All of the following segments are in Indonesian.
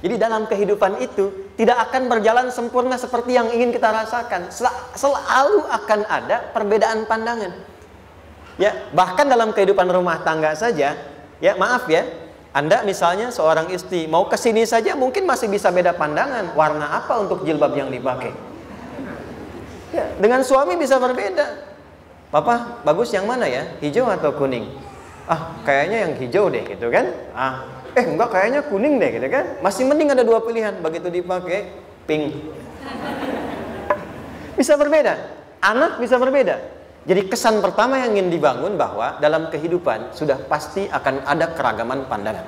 Jadi dalam kehidupan itu tidak akan berjalan sempurna seperti yang ingin kita rasakan. Selalu akan ada perbedaan pandangan. Ya, bahkan dalam kehidupan rumah tangga saja, ya maaf ya, Anda misalnya seorang istri mau ke sini saja mungkin masih bisa beda pandangan. Warna apa untuk jilbab yang dipakai? Ya, dengan suami bisa berbeda. Papa, bagus yang mana ya? Hijau atau kuning? Ah, kayaknya yang hijau deh gitu kan? Enggak, kayaknya kuning deh gitu kan? Masih mending ada dua pilihan. Begitu dipakai, pink. Bisa berbeda. Anak bisa berbeda. Jadi kesan pertama yang ingin dibangun bahwa dalam kehidupan sudah pasti akan ada keragaman pandangan.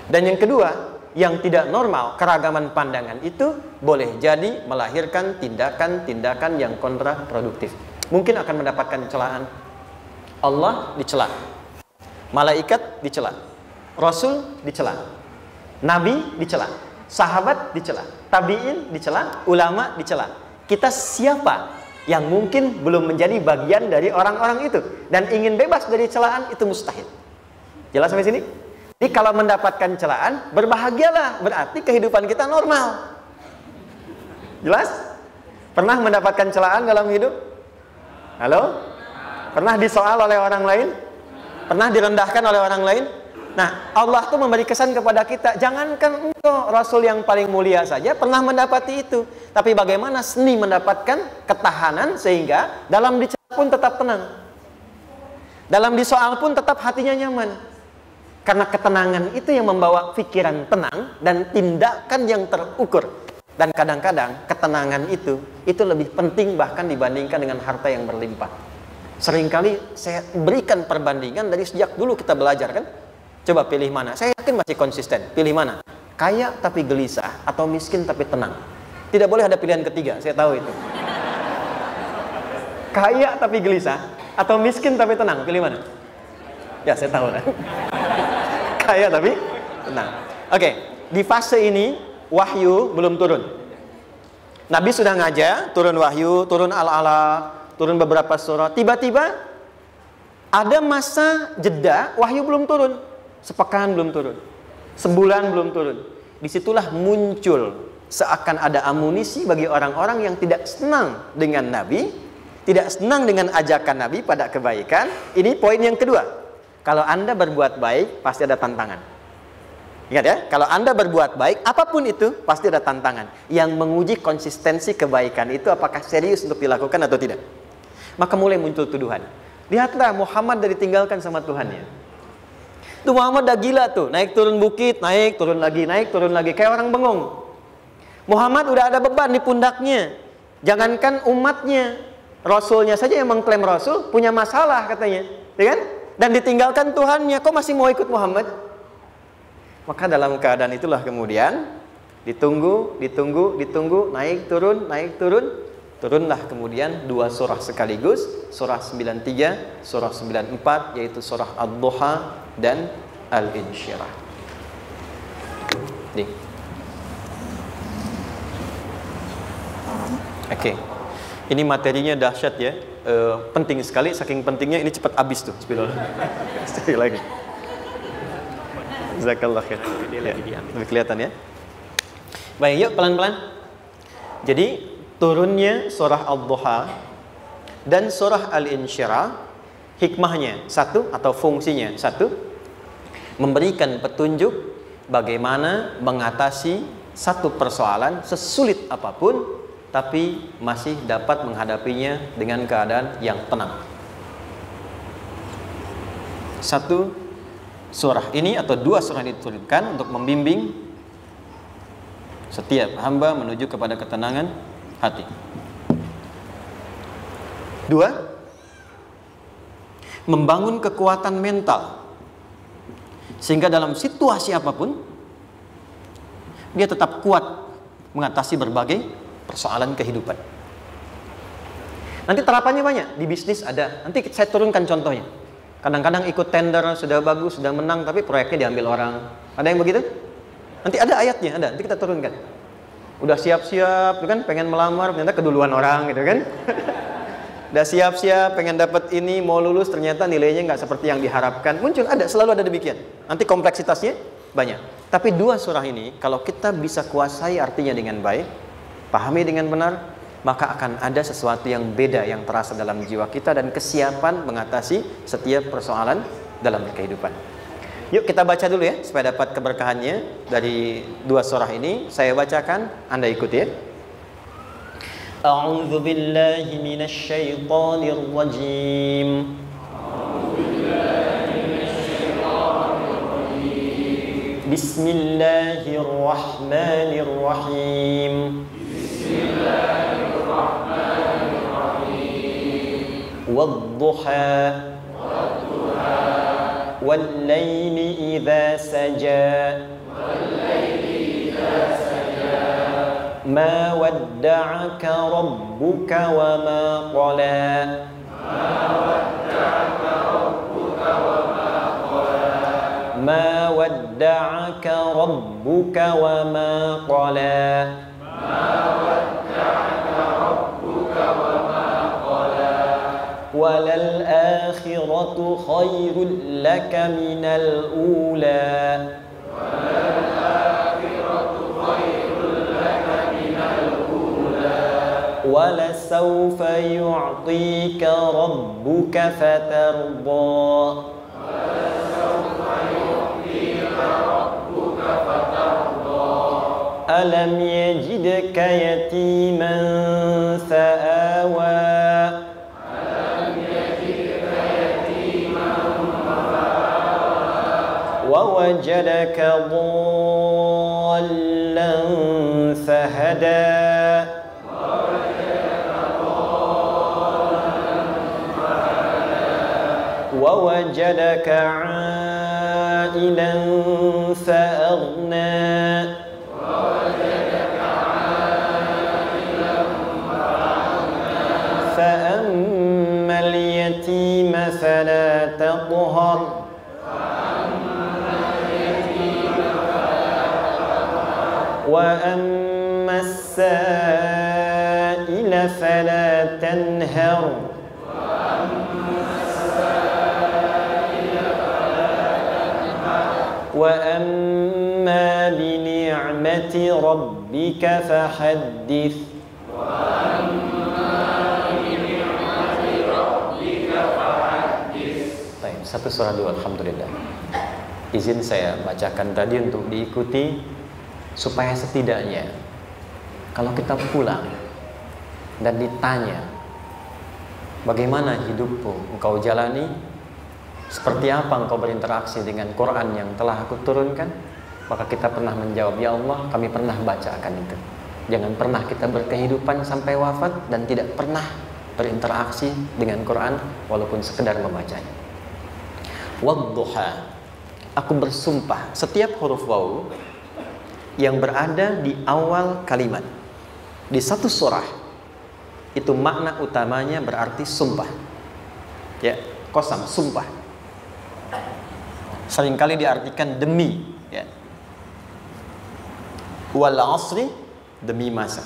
Dan yang kedua, yang tidak normal, keragaman pandangan itu boleh jadi melahirkan tindakan-tindakan yang kontraproduktif. Mungkin akan mendapatkan celaan. Allah dicela. Malaikat dicela. Rasul dicela. Nabi dicela. Sahabat dicela. Tabi'in dicela. Ulama dicela. Kita siapa yang mungkin belum menjadi bagian dari orang-orang itu dan ingin bebas dari celaan? Itu mustahil. Jelas sampai sini? Jadi kalau mendapatkan celaan, berbahagialah. Berarti kehidupan kita normal. Jelas? Pernah mendapatkan celaan dalam hidup? Halo? Pernah disoal oleh orang lain? Pernah direndahkan oleh orang lain? Nah, Allah tuh memberi kesan kepada kita, jangankan engkau, Rasul yang paling mulia saja pernah mendapati itu. Tapi bagaimana seni mendapatkan ketahanan sehingga dalam dicela pun tetap tenang. Dalam disoal pun tetap hatinya nyaman. Karena ketenangan itu yang membawa pikiran tenang dan tindakan yang terukur. Dan kadang-kadang ketenangan itu lebih penting bahkan dibandingkan dengan harta yang berlimpah. Seringkali saya berikan perbandingan dari sejak dulu kita belajar kan. Coba pilih mana? Saya yakin masih konsisten. Pilih mana? Kaya tapi gelisah atau miskin tapi tenang. Tidak boleh ada pilihan ketiga, saya tahu itu. Kaya tapi gelisah atau miskin tapi tenang. Pilih mana? Ya, saya tahu lah. Kaya tapi tenang. Oke, di fase ini wahyu belum turun. Nabi sudah ngajar, turun wahyu, turun al-ala, turun beberapa surah. Tiba-tiba ada masa jeda, wahyu belum turun. Sepekan belum turun. Sebulan belum turun. Disitulah muncul seakan ada amunisi bagi orang-orang yang tidak senang dengan Nabi, tidak senang dengan ajakan Nabi pada kebaikan. Ini poin yang kedua. Kalau Anda berbuat baik, pasti ada tantangan. Ingat ya, kalau Anda berbuat baik, apapun itu, pasti ada tantangan. Yang menguji konsistensi kebaikan itu apakah serius untuk dilakukan atau tidak. Maka mulai muncul tuduhan. Lihatlah Muhammad dari ditinggalkan sama Tuhannya. Itu Muhammad udah gila tuh, naik turun bukit, naik turun lagi, kayak orang bengong. Muhammad udah ada beban di pundaknya. Jangankan umatnya, Rasulnya saja yang mengklaim Rasul punya masalah katanya, ya kan? Dan ditinggalkan Tuhannya, kok masih mau ikut Muhammad? Maka dalam keadaan itulah kemudian ditunggu, naik turun. Turunlah kemudian dua surah sekaligus, surah 93, surah 94, yaitu surah Ad-Duha dan Al-Insyirah. Oke. Ini materinya dahsyat ya. Penting sekali, saking pentingnya ini cepat habis tuh. Bismillah. Sekali lagi. Jazakallah khair. Lebih kelihatan ya. Baik, yuk pelan-pelan. Jadi turunnya surah Ad-Duha dan surah Al-Insyirah, hikmahnya satu atau fungsinya satu, memberikan petunjuk bagaimana mengatasi satu persoalan sesulit apapun, tapi masih dapat menghadapinya dengan keadaan yang tenang. Satu surah ini atau dua surah ini diturunkan untuk membimbing setiap hamba menuju kepada ketenangan hati. Dua, membangun kekuatan mental sehingga dalam situasi apapun dia tetap kuat mengatasi berbagai persoalan kehidupan. Nanti terapannya banyak, di bisnis ada. Nanti saya turunkan contohnya. Kadang-kadang ikut tender, sudah bagus, sudah menang, tapi proyeknya diambil orang. Ada yang begitu? Nanti ada ayatnya, ada. Nanti kita turunkan. Udah siap-siap, kan, pengen melamar, ternyata keduluan orang, gitu kan? Udah siap-siap, pengen dapat ini, mau lulus, ternyata nilainya nggak seperti yang diharapkan. Muncul, ada, selalu ada demikian. Nanti kompleksitasnya banyak. Tapi dua surah ini kalau kita bisa kuasai artinya dengan baik, pahami dengan benar, maka akan ada sesuatu yang beda yang terasa dalam jiwa kita dan kesiapan mengatasi setiap persoalan dalam kehidupan. Yuk kita baca dulu ya supaya dapat keberkahannya dari dua surah ini. Saya bacakan, Anda ikuti ya. A'udzu billahi minasy syaithanir rajim. Bismillahirrahmanirrahim. Wadduha wal-laili idza saja ma wadda'aka rabbuka wa ma qala ma wadda'aka rabbuka wa ma qala walal akhiratu khairul laka minal ula wala sawfa yu'tika rabbuka fatarda alam yajidka yatiman fa'awa ووجدك ضالا فهدى ووجدك عائلا فأغنى فأما اليتيم فلا تقهر وأما السائل فلا تنهر وأما بنعمة ربك فحدث Baik, satu surah dulu, alhamdulillah. Izin saya bacakan tadi untuk diikuti supaya setidaknya kalau kita pulang dan ditanya bagaimana hidupmu engkau jalani, seperti apa engkau berinteraksi dengan Quran yang telah aku turunkan, maka kita pernah menjawab, ya Allah kami pernah bacakan itu. Jangan pernah kita berkehidupan sampai wafat dan tidak pernah berinteraksi dengan Quran walaupun sekedar membacanya. Wadduha, aku bersumpah, setiap huruf waw yang berada di awal kalimat di satu surah itu makna utamanya berarti sumpah. Ya, qasam, sumpah. Seringkali diartikan demi, ya. Wal asri, demi masa.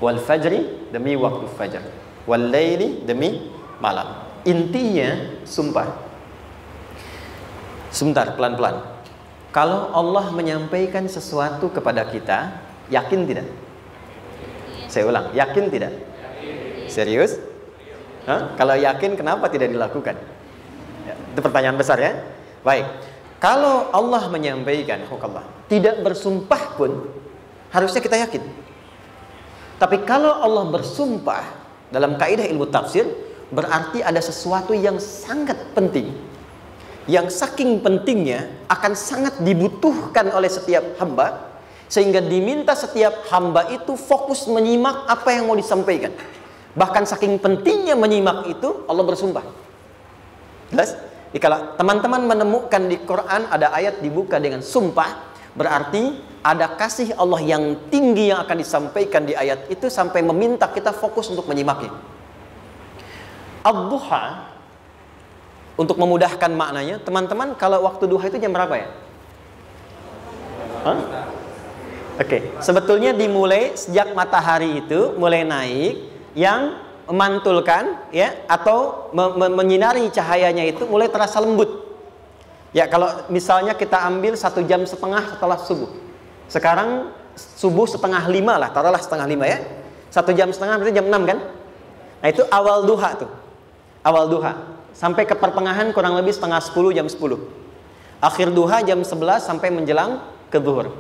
Wal fajri, demi waktu fajar. Wal laili, demi malam. Intinya sumpah. Sebentar, pelan-pelan. Kalau Allah menyampaikan sesuatu kepada kita, yakin tidak? Saya ulang, yakin tidak? Serius? Hah? Kalau yakin, kenapa tidak dilakukan? Ya, itu pertanyaan besar ya. Baik, kalau Allah menyampaikan, tidak bersumpah pun harusnya kita yakin. Tapi kalau Allah bersumpah dalam kaidah ilmu tafsir, berarti ada sesuatu yang sangat penting, yang saking pentingnya akan sangat dibutuhkan oleh setiap hamba, sehingga diminta setiap hamba itu fokus menyimak apa yang mau disampaikan. Bahkan saking pentingnya menyimak itu, Allah bersumpah. Jelas? Jadi kalau teman-teman menemukan di Quran ada ayat dibuka dengan sumpah, berarti ada kasih Allah yang tinggi yang akan disampaikan di ayat itu sampai meminta kita fokus untuk menyimaknya. Ad-duha, untuk memudahkan maknanya, teman-teman kalau waktu duha itu jam berapa ya? Oke, sebetulnya dimulai sejak matahari itu mulai naik, yang memantulkan ya atau menyinari cahayanya itu mulai terasa lembut. Ya, kalau misalnya kita ambil 1,5 jam setelah subuh. Sekarang subuh 4:30 lah, taruhlah 4:30 ya. 1,5 jam berarti jam 6 kan? Nah, itu awal duha tuh. Awal duha. Sampai ke pertengahan kurang lebih 9:30, jam 10. Akhir duha jam 11 sampai menjelang ke zuhur.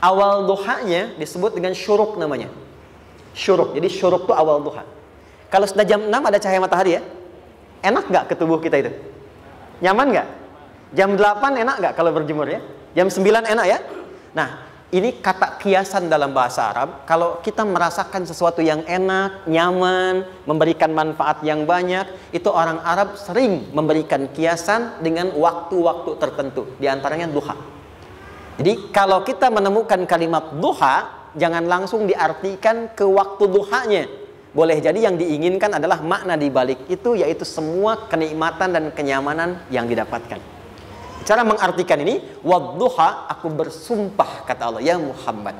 Awal duhanya disebut dengan syuruk namanya. Syuruk. Jadi syuruk itu awal duha. Kalau sudah jam 6 ada cahaya matahari ya. Enak nggak ke tubuh kita itu? Nyaman nggak? Jam 8 enak nggak kalau berjemur ya? Jam 9 enak ya? Nah, ini kata kiasan dalam bahasa Arab. Kalau kita merasakan sesuatu yang enak, nyaman, memberikan manfaat yang banyak, itu orang Arab sering memberikan kiasan dengan waktu-waktu tertentu. Di antaranya duha. Jadi kalau kita menemukan kalimat duha, jangan langsung diartikan ke waktu duhanya. Boleh jadi yang diinginkan adalah makna di balik itu, yaitu semua kenikmatan dan kenyamanan yang didapatkan. Cara mengartikan ini, wadduha, aku bersumpah kata Allah, ya Muhammad,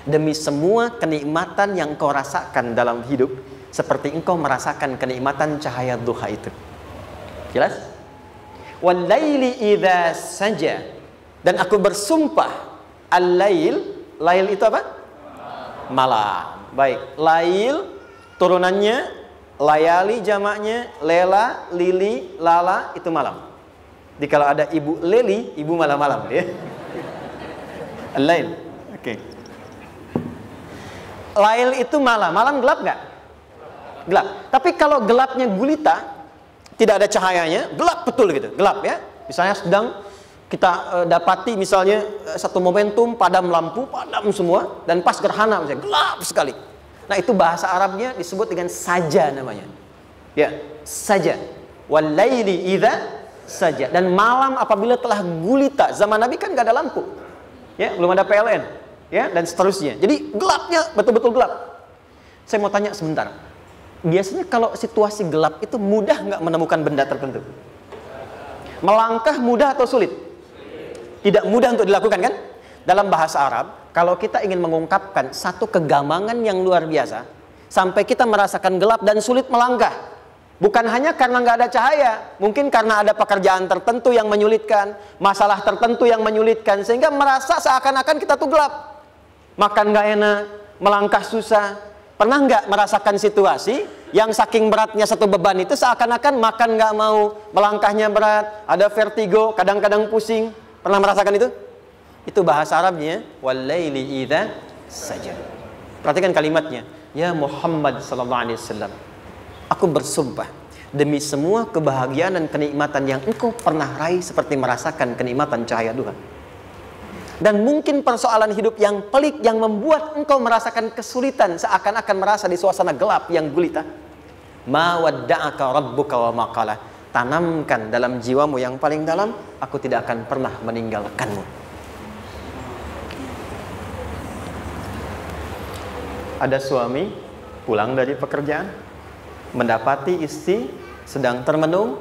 demi semua kenikmatan yang kau rasakan dalam hidup, seperti engkau merasakan kenikmatan cahaya duha itu. Jelas? Wal laili idza saja, dan aku bersumpah, al-lail, lail itu apa? Malam. Baik, lail turunannya, layali jamaknya, lela, lili, lala, itu malam. Jadi kalau ada ibu leli, ibu malam-malam ya. Al-lail. Oke. Lail itu malam. Malam gelap nggak? Gelap. Tapi kalau gelapnya gulita, tidak ada cahayanya, gelap betul gitu. Gelap ya. Misalnya sedang kita dapati misalnya satu momentum padam lampu, padam semua, dan pas gerhana misalnya gelap sekali. Nah, itu bahasa Arabnya disebut dengan saja namanya. Ya, saja. Wal laili idza saja. Dan malam apabila telah gulita. Zaman Nabi kan nggak ada lampu, ya, belum ada PLN, ya, dan seterusnya. Jadi gelapnya betul-betul gelap. Saya mau tanya sebentar. Biasanya kalau situasi gelap itu mudah nggak menemukan benda tertentu? Melangkah mudah atau sulit? Tidak mudah untuk dilakukan kan? Dalam bahasa Arab, kalau kita ingin mengungkapkan satu kegamangan yang luar biasa, sampai kita merasakan gelap dan sulit melangkah. Bukan hanya karena nggak ada cahaya, mungkin karena ada pekerjaan tertentu yang menyulitkan, masalah tertentu yang menyulitkan, sehingga merasa seakan-akan kita tuh gelap. Makan nggak enak, melangkah susah. Pernah nggak merasakan situasi yang saking beratnya satu beban itu seakan-akan makan nggak mau, melangkahnya berat, ada vertigo, kadang-kadang pusing. Pernah merasakan itu? Itu bahasa Arabnya, wal-laili idza saja. Perhatikan kalimatnya, ya Muhammad sallallahu alaihi wasallam, aku bersumpah demi semua kebahagiaan dan kenikmatan yang engkau pernah raih seperti merasakan kenikmatan cahaya duha. Dan mungkin persoalan hidup yang pelik yang membuat engkau merasakan kesulitan seakan-akan merasa di suasana gelap yang gulita. Ma wadda'aka rabbuka wa ma qala. Tanamkan dalam jiwamu yang paling dalam, aku tidak akan pernah meninggalkanmu. Ada suami pulang dari pekerjaan, mendapati istri sedang termenung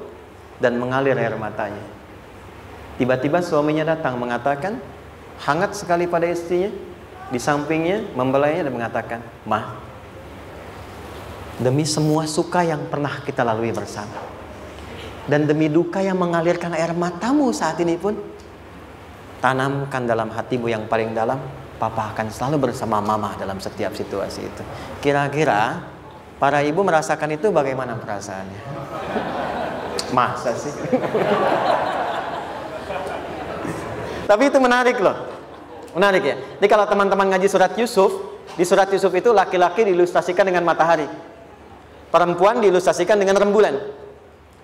dan mengalir air matanya. Tiba-tiba suaminya datang mengatakan, hangat sekali pada istrinya, di sampingnya membelainya dan mengatakan, "Ma, demi semua suka yang pernah kita lalui bersama, dan demi duka yang mengalirkan air matamu saat ini pun, tanamkan dalam hatimu yang paling dalam, Papa akan selalu bersama Mama dalam setiap situasi itu." Kira-kira para ibu merasakan itu bagaimana perasaannya? Masa sih? Tapi itu menarik loh. Menarik ya. Jadi kalau teman-teman ngaji surat Yusuf, di surat Yusuf itu laki-laki diilustrasikan dengan matahari, perempuan diilustrasikan dengan rembulan.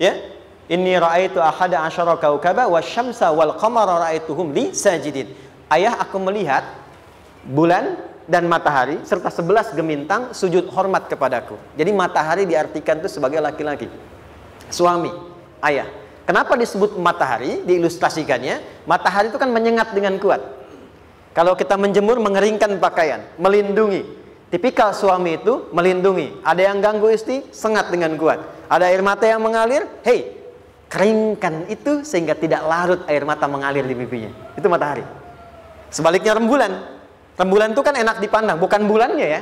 Ya. Inni ra'aitu ahada asyara kaukaba wasyamsa wal qamara ra'aituhum li sajidin. Ayah, aku melihat bulan dan matahari serta 11 gemintang sujud hormat kepadaku. Jadi matahari diartikan itu sebagai laki-laki, suami, ayah. Kenapa disebut matahari? Diilustrasikannya, matahari itu kan menyengat dengan kuat. Kalau kita menjemur, mengeringkan pakaian, melindungi. Tipikal suami itu melindungi. Ada yang ganggu istri, sengat dengan kuat. Ada air mata yang mengalir, hei, keringkan itu sehingga tidak larut air mata mengalir di pipinya. Itu matahari. Sebaliknya rembulan. Rembulan itu kan enak dipandang, bukan bulannya ya.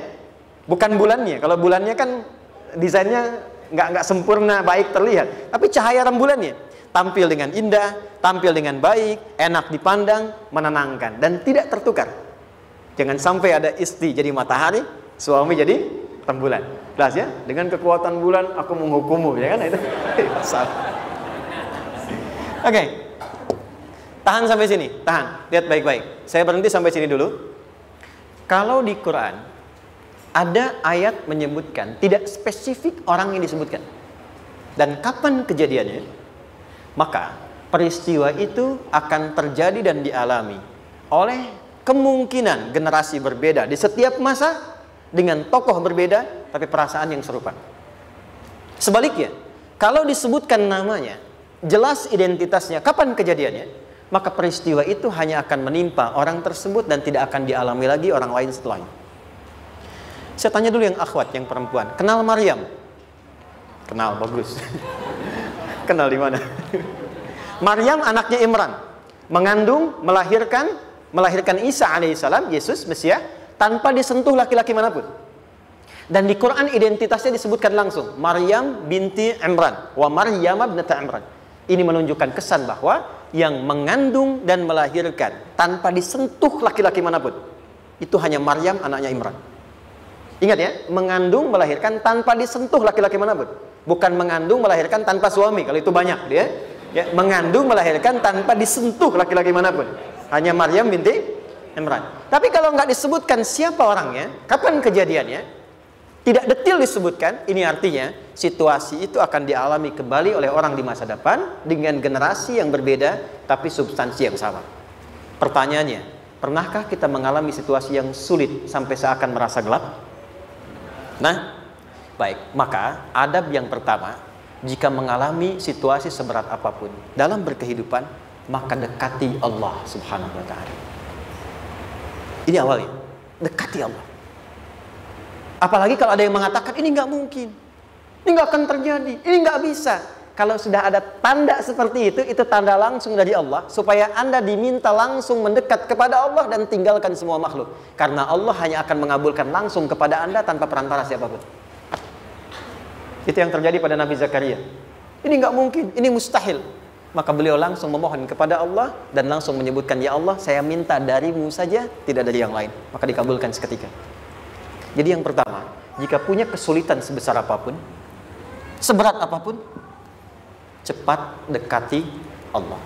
Bukan bulannya. Kalau bulannya kan desainnya nggak sempurna, baik terlihat. Tapi cahaya rembulannya. tampil dengan indah, tampil dengan baik, enak dipandang, menenangkan, dan tidak tertukar. Jangan sampai ada istri jadi matahari, suami jadi rembulan. Jelas ya? Dengan kekuatan bulan aku menghukummu, ya kan? Itu salah. Oke. Tahan sampai sini, tahan. Lihat baik-baik. Saya berhenti sampai sini dulu. Kalau di Quran ada ayat menyebutkan, tidak spesifik orang yang disebutkan dan kapan kejadiannya, maka peristiwa itu akan terjadi dan dialami oleh kemungkinan generasi berbeda di setiap masa dengan tokoh berbeda tapi perasaan yang serupa. Sebaliknya, kalau disebutkan namanya, jelas identitasnya, kapan kejadiannya, maka peristiwa itu hanya akan menimpa orang tersebut dan tidak akan dialami lagi orang lain setelahnya. Saya tanya dulu yang akhwat, yang perempuan, kenal Maryam? Kenal, bagus. Kenal di mana? Maryam anaknya Imran, mengandung, melahirkan Isa alaihissalam, Yesus Mesias, tanpa disentuh laki-laki manapun. Dan di Quran identitasnya disebutkan langsung, Maryam binti Imran, wa Maryam ibnata Imran. Ini menunjukkan kesan bahwa yang mengandung dan melahirkan tanpa disentuh laki-laki manapun, itu hanya Maryam anaknya Imran. Ingat ya, mengandung melahirkan tanpa disentuh laki-laki manapun, bukan mengandung melahirkan tanpa suami. Kalau itu banyak dia, ya, mengandung melahirkan tanpa disentuh laki-laki manapun, hanya Maryam binti Imran. Tapi kalau nggak disebutkan siapa orangnya, kapan kejadiannya, tidak detail disebutkan, ini artinya situasi itu akan dialami kembali oleh orang di masa depan dengan generasi yang berbeda tapi substansi yang sama. Pertanyaannya, pernahkah kita mengalami situasi yang sulit sampai seakan merasa gelap? Nah, baik, maka adab yang pertama, jika mengalami situasi seberat apapun dalam berkehidupan, maka dekati Allah Subhanahu wa ta'ala. Ini awalnya, dekati Allah. Apalagi kalau ada yang mengatakan ini nggak mungkin, ini nggak akan terjadi, ini nggak bisa. Kalau sudah ada tanda seperti itu tanda langsung dari Allah supaya Anda diminta langsung mendekat kepada Allah dan tinggalkan semua makhluk. Karena Allah hanya akan mengabulkan langsung kepada Anda tanpa perantara siapapun. Itu yang terjadi pada Nabi Zakaria. Ini nggak mungkin, ini mustahil. Maka beliau langsung memohon kepada Allah dan langsung menyebutkan, ya Allah, saya minta darimu saja, tidak dari yang lain. Maka dikabulkan seketika. Jadi yang pertama, jika punya kesulitan sebesar apapun, seberat apapun, cepat dekati Allah.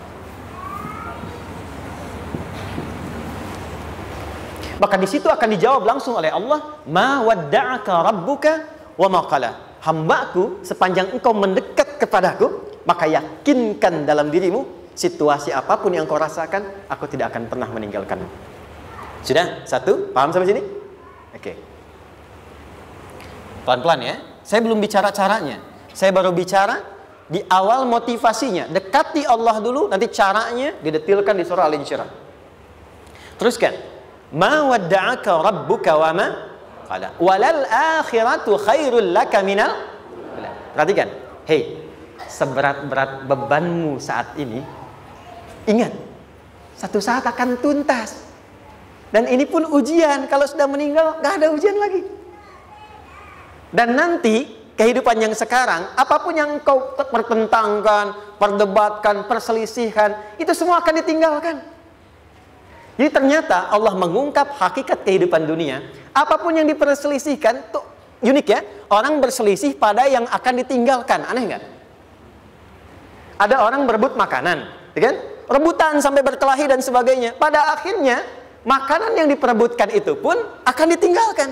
Maka di situ akan dijawab langsung oleh Allah, ma wadda'aka rabbuka wa ma qala. Hambaku, sepanjang engkau mendekat kepadaku, maka yakinkan dalam dirimu, situasi apapun yang kau rasakan, aku tidak akan pernah meninggalkanmu. Sudah? Satu? Paham sampai sini? Oke. Pelan-pelan ya. Saya belum bicara caranya. Saya baru bicara di awal motivasinya. Dekati Allah dulu, nanti caranya didetilkan di surah Al-Insyirah. Teruskan. Ma wadda'aka rabbuka wa ma qala. Walal akhiratu khairul laka minal. Perhatikan. Hei, seberat-berat bebanmu saat ini, ingat, satu saat akan tuntas. Dan ini pun ujian. Kalau sudah meninggal, gak ada ujian lagi. Dan nanti kehidupan yang sekarang, apapun yang kau pertentangkan, perdebatkan, perselisihkan, itu semua akan ditinggalkan. Jadi ternyata Allah mengungkap hakikat kehidupan dunia. Apapun yang diperselisihkan, tuh unik ya. Orang berselisih pada yang akan ditinggalkan. Aneh nggak? Ada orang berebut makanan, kan? Rebutan sampai berkelahi dan sebagainya. Pada akhirnya makanan yang diperebutkan itu pun akan ditinggalkan.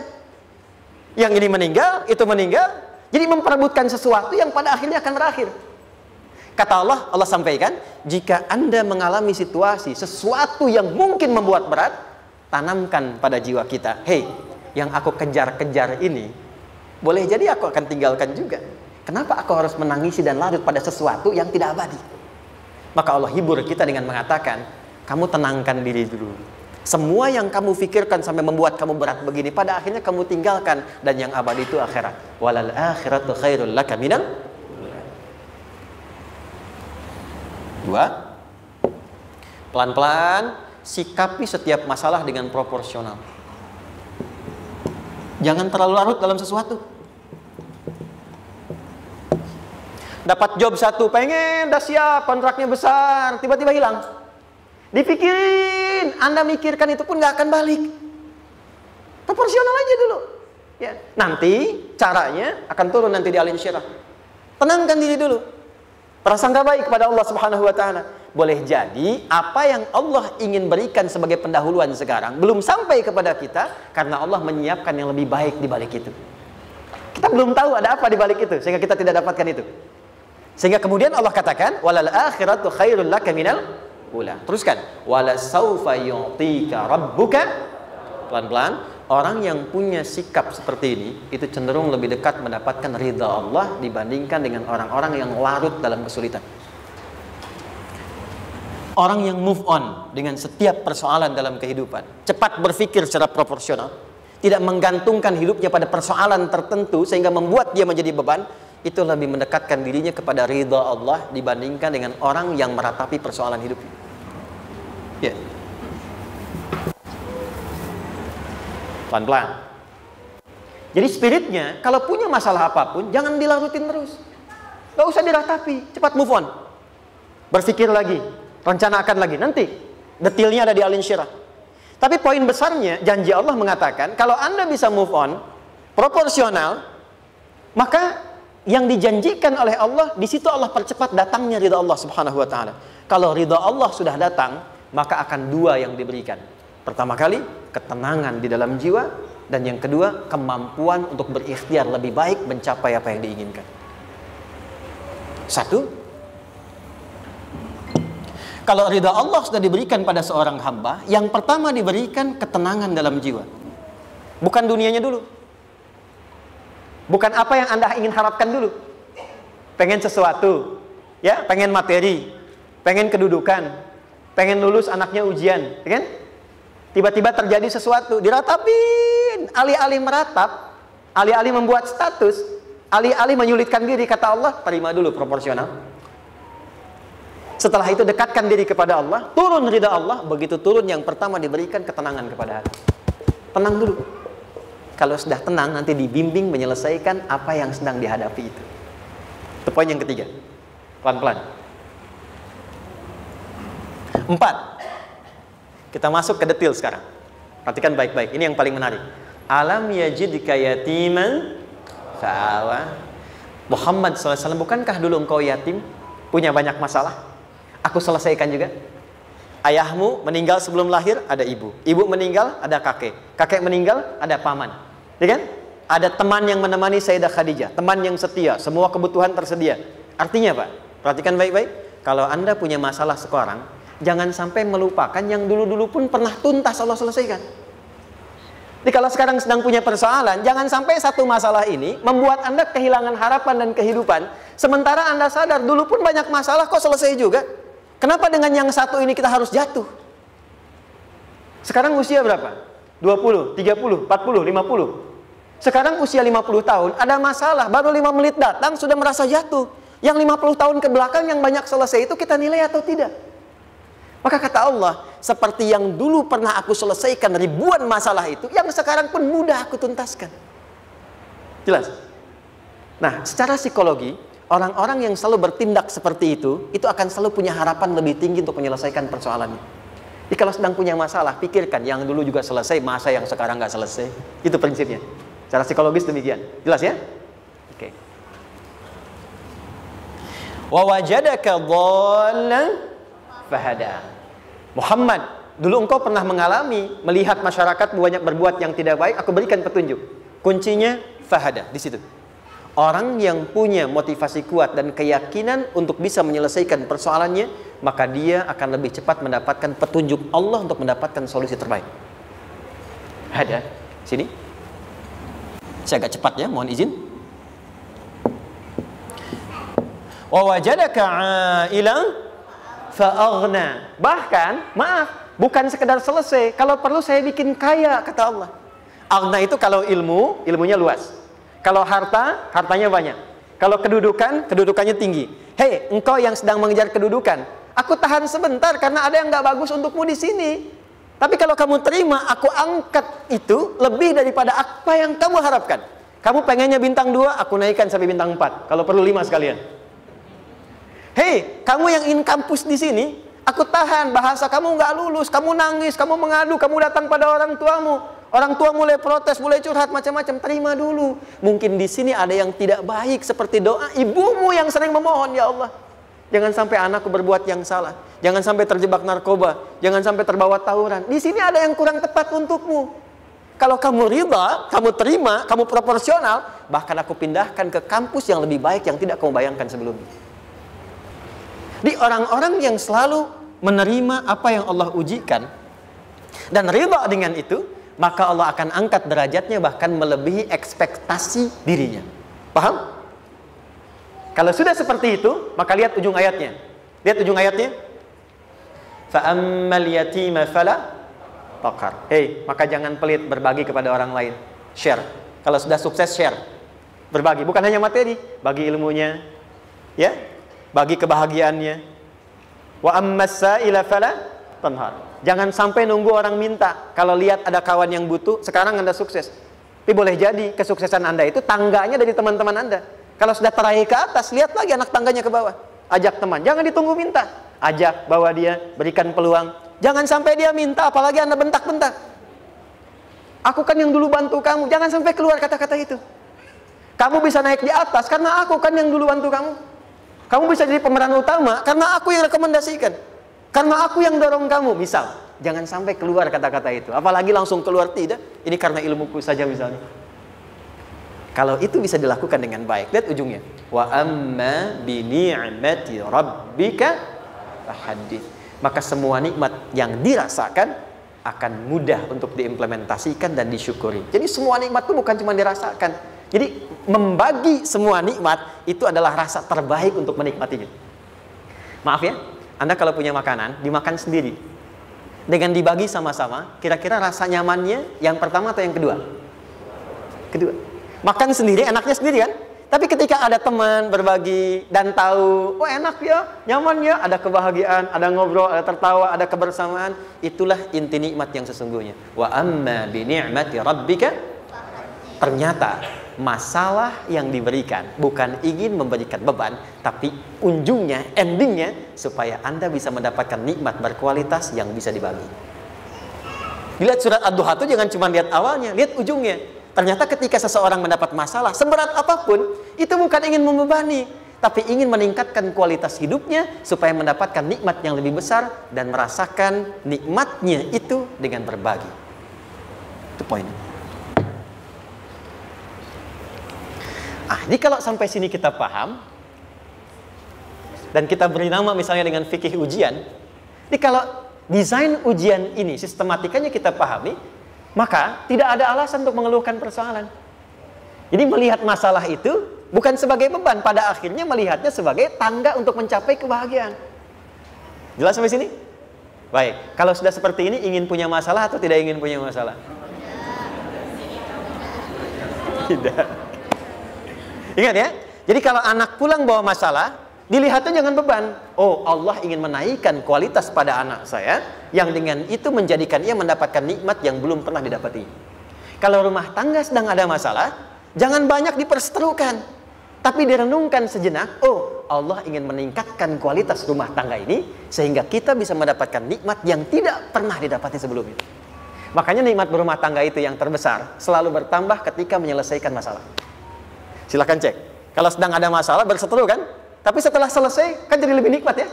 Yang ini meninggal, itu meninggal. Jadi memperebutkan sesuatu yang pada akhirnya akan berakhir. Kata Allah, Allah sampaikan, jika Anda mengalami situasi, sesuatu yang mungkin membuat berat, tanamkan pada jiwa kita, hei, yang aku kejar-kejar ini, boleh jadi aku akan tinggalkan juga. Kenapa aku harus menangisi dan larut pada sesuatu yang tidak abadi? Maka Allah hibur kita dengan mengatakan, kamu tenangkan diri dulu. Semua yang kamu pikirkan sampai membuat kamu berat begini, pada akhirnya kamu tinggalkan. Dan yang abadi itu akhirat. Walal akhiratu khairul laka minal. Dua, pelan-pelan sikapi setiap masalah dengan proporsional. Jangan terlalu larut dalam sesuatu. dapat job satu, pengen, udah siap, kontraknya besar, tiba-tiba hilang. Dipikirin, Anda mikirkan itu pun nggak akan balik. Proporsional aja dulu. Ya, nanti caranya akan turun nanti di alin syirah. Tenangkan diri dulu. Prasangka baik kepada Allah Subhanahu wa taala. Boleh jadi apa yang Allah ingin berikan sebagai pendahuluan sekarang belum sampai kepada kita karena Allah menyiapkan yang lebih baik di balik itu. Kita belum tahu ada apa di balik itu sehingga kita tidak dapatkan itu. Sehingga kemudian Allah katakan walal akhiratu khairul laka minal ula. Teruskan wala saufa yu'tika rabbuka. Pelan-pelan. Orang yang punya sikap seperti ini itu cenderung lebih dekat mendapatkan ridha Allah dibandingkan dengan orang-orang yang larut dalam kesulitan. Orang yang move on dengan setiap persoalan dalam kehidupan, cepat berpikir secara proporsional, tidak menggantungkan hidupnya pada persoalan tertentu sehingga membuat dia menjadi beban, itu lebih mendekatkan dirinya kepada ridha Allah dibandingkan dengan orang yang meratapi persoalan hidupnya. Ya. Pelan-pelan. Jadi spiritnya, kalau punya masalah apapun, jangan dilarutin terus. Gak usah diratapi, cepat move on. Berpikir lagi, rencanakan lagi. Nanti, detailnya ada di alin syirah. Tapi poin besarnya, janji Allah mengatakan, kalau Anda bisa move on, proporsional, maka yang dijanjikan oleh Allah, di situ Allah percepat datangnya ridha Allah Subhanahu wa ta'ala. Kalau ridha Allah sudah datang, maka akan dua yang diberikan. Pertama kali, ketenangan di dalam jiwa. Dan yang kedua, kemampuan untuk berikhtiar lebih baik mencapai apa yang diinginkan. Satu, kalau ridha Allah sudah diberikan pada seorang hamba, yang pertama diberikan ketenangan dalam jiwa. Bukan dunianya dulu. Bukan apa yang Anda ingin harapkan dulu. Pengen sesuatu, ya, pengen materi, pengen kedudukan, pengen lulus anaknya ujian, ya kan? Tiba-tiba terjadi sesuatu, diratapin, alih-alih meratap, alih-alih membuat status, alih-alih menyulitkan diri, kata Allah, terima dulu proporsional. Setelah itu dekatkan diri kepada Allah, turun ridha Allah, begitu turun yang pertama diberikan ketenangan kepada hati. Tenang dulu. Kalau sudah tenang, nanti dibimbing menyelesaikan apa yang sedang dihadapi itu. Itu poin yang ketiga. Pelan-pelan. 4. Kita masuk ke detail sekarang. Perhatikan baik-baik. Ini yang paling menarik. Alam yajidka yatiman fa'awa. Muhammad SAW, bukankah dulu engkau yatim? Punya banyak masalah? Aku selesaikan juga. Ayahmu meninggal sebelum lahir, ada ibu. Ibu meninggal, ada kakek. Kakek meninggal, ada paman. Ya kan? Ada teman yang menemani Sayyidah Khadijah. Teman yang setia. Semua kebutuhan tersedia. Artinya apa? Perhatikan baik-baik. Kalau Anda punya masalah sekarang, jangan sampai melupakan yang dulu-dulu pun pernah tuntas Allah selesaikan. Jadi kalau sekarang sedang punya persoalan, jangan sampai satu masalah ini membuat Anda kehilangan harapan dan kehidupan. Sementara Anda sadar, dulu pun banyak masalah kok selesai juga. Kenapa dengan yang satu ini kita harus jatuh? Sekarang usia berapa? 20, 30, 40, 50. Sekarang usia 50 tahun, ada masalah, baru 5 menit datang sudah merasa jatuh. Yang 50 tahun ke belakang yang banyak selesai itu kita nilai atau tidak? Maka kata Allah, seperti yang dulu pernah aku selesaikan ribuan masalah itu, yang sekarang pun mudah aku tuntaskan. Jelas? Nah, secara psikologi, orang-orang yang selalu bertindak seperti itu akan selalu punya harapan lebih tinggi untuk menyelesaikan persoalannya. Jadi kalau sedang punya masalah, pikirkan yang dulu juga selesai, masa yang sekarang nggak selesai. Itu prinsipnya. Secara psikologis demikian. Jelas ya? Oke. Wa wajadaka dhallan fahada. Muhammad, dulu engkau pernah mengalami melihat masyarakat banyak berbuat yang tidak baik, aku berikan petunjuk. Kuncinya fahada di situ. Orang yang punya motivasi kuat dan keyakinan untuk bisa menyelesaikan persoalannya, maka dia akan lebih cepat mendapatkan petunjuk Allah untuk mendapatkan solusi terbaik. Ada sini. Saya agak cepat ya, mohon izin. Wa wajadaka 'ailan fa'aghna. Bahkan, maaf, bukan sekedar selesai, kalau perlu saya bikin kaya, kata Allah. Aghna itu kalau ilmunya luas. Kalau harta, hartanya banyak. Kalau kedudukan, kedudukannya tinggi. Hei, engkau yang sedang mengejar kedudukan, aku tahan sebentar karena ada yang nggak bagus untukmu di sini. Tapi kalau kamu terima, aku angkat itu lebih daripada apa yang kamu harapkan. Kamu pengennya bintang 2, aku naikkan sampai bintang 4. Kalau perlu 5 sekalian. Hei, kamu yang in kampus di sini, aku tahan, bahasa kamu nggak lulus, kamu nangis, kamu mengadu, kamu datang pada orang tuamu. Orang tua mulai protes, mulai curhat macam-macam. Terima dulu. Mungkin di sini ada yang tidak baik seperti doa ibumu yang sering memohon, ya Allah, jangan sampai anakku berbuat yang salah. Jangan sampai terjebak narkoba. Jangan sampai terbawa tawuran. Di sini ada yang kurang tepat untukmu. Kalau kamu ridha, kamu terima, kamu proporsional, bahkan aku pindahkan ke kampus yang lebih baik yang tidak kamu bayangkan sebelumnya. Di orang-orang yang selalu menerima apa yang Allah ujikan dan ridha dengan itu, maka Allah akan angkat derajatnya bahkan melebihi ekspektasi dirinya. Paham? Kalau sudah seperti itu, maka lihat ujung ayatnya. Lihat ujung ayatnya. Fa'ammal yatima fala taqhar. Hei, maka jangan pelit berbagi kepada orang lain. Share. Kalau sudah sukses, share. Berbagi, bukan hanya materi, bagi ilmunya, ya, bagi kebahagiaannya. Wa ammas sa'ila fala tanhar. Jangan sampai nunggu orang minta. Kalau lihat ada kawan yang butuh, sekarang Anda sukses. Tapi boleh jadi kesuksesan Anda itu tangganya dari teman-teman Anda. Kalau sudah teraih ke atas, lihat lagi anak tangganya ke bawah. Ajak teman, jangan ditunggu minta. Ajak, bawa dia, berikan peluang. Jangan sampai dia minta, apalagi Anda bentak-bentak. Aku kan yang dulu bantu kamu. Jangan sampai keluar kata-kata itu. Kamu bisa naik di atas karena aku kan yang dulu bantu kamu. Kamu bisa jadi pemeran utama karena aku yang rekomendasikan. Karena aku yang dorong kamu, misal. Jangan sampai keluar kata-kata itu. Apalagi langsung keluar, tidak. Ini karena ilmuku saja misalnya. Kalau itu bisa dilakukan dengan baik, lihat ujungnya. Wa amma bi ni'mati rabbika fahaddits. Maka semua nikmat yang dirasakan akan mudah untuk diimplementasikan dan disyukuri. Jadi semua nikmat itu bukan cuma dirasakan. Jadi membagi semua nikmat itu adalah rasa terbaik untuk menikmatinya. Maaf ya, Anda kalau punya makanan, dimakan sendiri. Dengan dibagi sama-sama, kira-kira rasa nyamannya yang pertama atau yang kedua? Kedua. Makan sendiri, enaknya sendiri kan? Tapi ketika ada teman berbagi dan tahu, oh enak ya, nyaman ya, ada kebahagiaan, ada ngobrol, ada tertawa, ada kebersamaan, itulah inti nikmat yang sesungguhnya. Wa amma bi ni'mati rabbika, ternyata masalah yang diberikan bukan ingin memberikan beban, tapi ujungnya, endingnya supaya Anda bisa mendapatkan nikmat berkualitas yang bisa dibagi. Dilihat surat Ad-Duha itu jangan cuma lihat awalnya, lihat ujungnya. Ternyata ketika seseorang mendapat masalah seberat apapun, itu bukan ingin membebani, tapi ingin meningkatkan kualitas hidupnya supaya mendapatkan nikmat yang lebih besar dan merasakan nikmatnya itu dengan berbagi. Itu poinnya. Jadi kalau sampai sini kita paham dan kita beri nama misalnya dengan fikih ujian, jadi kalau desain ujian ini sistematikanya kita pahami, maka tidak ada alasan untuk mengeluhkan persoalan. Jadi melihat masalah itu bukan sebagai beban, pada akhirnya melihatnya sebagai tangga untuk mencapai kebahagiaan. Jelas sampai sini? Baik, kalau sudah seperti ini, ingin punya masalah atau tidak ingin punya masalah? Tidak. Ingat ya, jadi kalau anak pulang bawa masalah, dilihatnya jangan beban. Oh, Allah ingin menaikkan kualitas pada anak saya, yang dengan itu menjadikan ia mendapatkan nikmat yang belum pernah didapati. Kalau rumah tangga sedang ada masalah, jangan banyak diperseterukan, tapi direnungkan sejenak. Oh, Allah ingin meningkatkan kualitas rumah tangga ini, sehingga kita bisa mendapatkan nikmat yang tidak pernah didapati sebelumnya. Makanya nikmat berumah tangga itu yang terbesar, selalu bertambah ketika menyelesaikan masalah. Silahkan cek. Kalau sedang ada masalah, berseteru kan? Tapi setelah selesai, kan jadi lebih nikmat ya?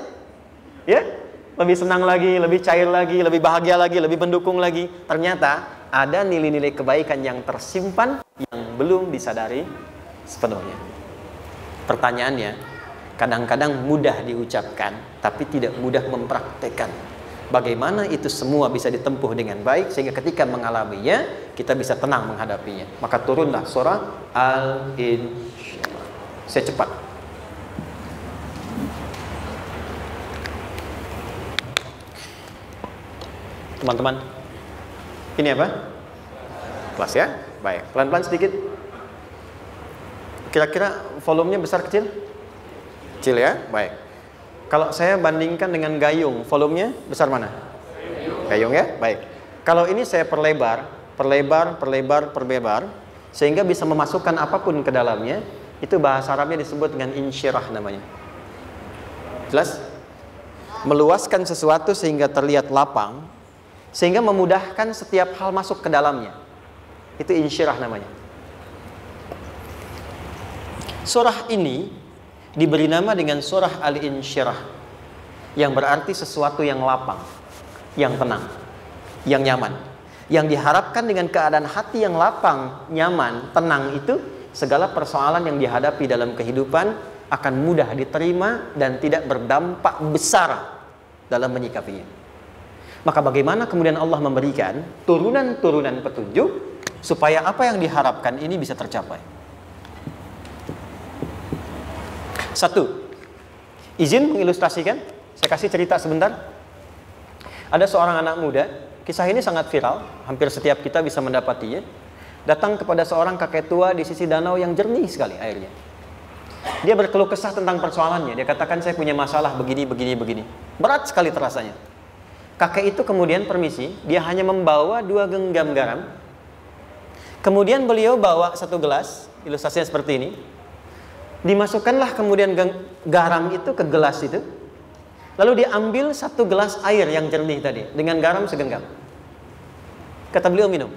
Ya? Lebih senang lagi, lebih cair lagi, lebih bahagia lagi, lebih mendukung lagi. Ternyata ada nilai-nilai kebaikan yang tersimpan yang belum disadari sepenuhnya. Pertanyaannya, kadang-kadang mudah diucapkan, tapi tidak mudah mempraktekkan. Bagaimana itu semua bisa ditempuh dengan baik, sehingga ketika mengalaminya, kita bisa tenang menghadapinya. Maka turunlah surah Al-Insyirah. Saya cepat. Teman-teman, ini apa? Kelas ya? Baik, pelan-pelan sedikit. Kira-kira volumenya besar kecil? Kecil ya? Baik. Kalau saya bandingkan dengan gayung, volumenya besar mana? Gayung ya? Baik. Kalau ini saya perlebar, sehingga bisa memasukkan apapun ke dalamnya, itu bahasa Arabnya disebut dengan insyirah namanya. Jelas? Meluaskan sesuatu sehingga terlihat lapang, sehingga memudahkan setiap hal masuk ke dalamnya. Itu insyirah namanya. Surah ini diberi nama dengan surah Al-Insyirah, yang berarti sesuatu yang lapang, yang tenang, yang nyaman. Yang diharapkan dengan keadaan hati yang lapang, nyaman, tenang itu, segala persoalan yang dihadapi dalam kehidupan akan mudah diterima dan tidak berdampak besar dalam menyikapinya. Maka bagaimana kemudian Allah memberikan turunan-turunan petunjuk supaya apa yang diharapkan ini bisa tercapai? Satu, izin mengilustrasikan. Saya kasih cerita sebentar. Ada seorang anak muda, kisah ini sangat viral, hampir setiap kita bisa mendapatinya. Datang kepada seorang kakek tua di sisi danau yang jernih sekali airnya. Dia berkeluh kesah tentang persoalannya. Dia katakan, saya punya masalah begini, begini, begini. Berat sekali terasanya. Kakek itu kemudian permisi, dia hanya membawa 2 genggam garam. Kemudian beliau bawa 1 gelas, ilustrasinya seperti ini. Dimasukkanlah kemudian garam itu ke gelas itu. Lalu diambil 1 gelas air yang jernih tadi, dengan garam segenggam. Kata beliau, minum.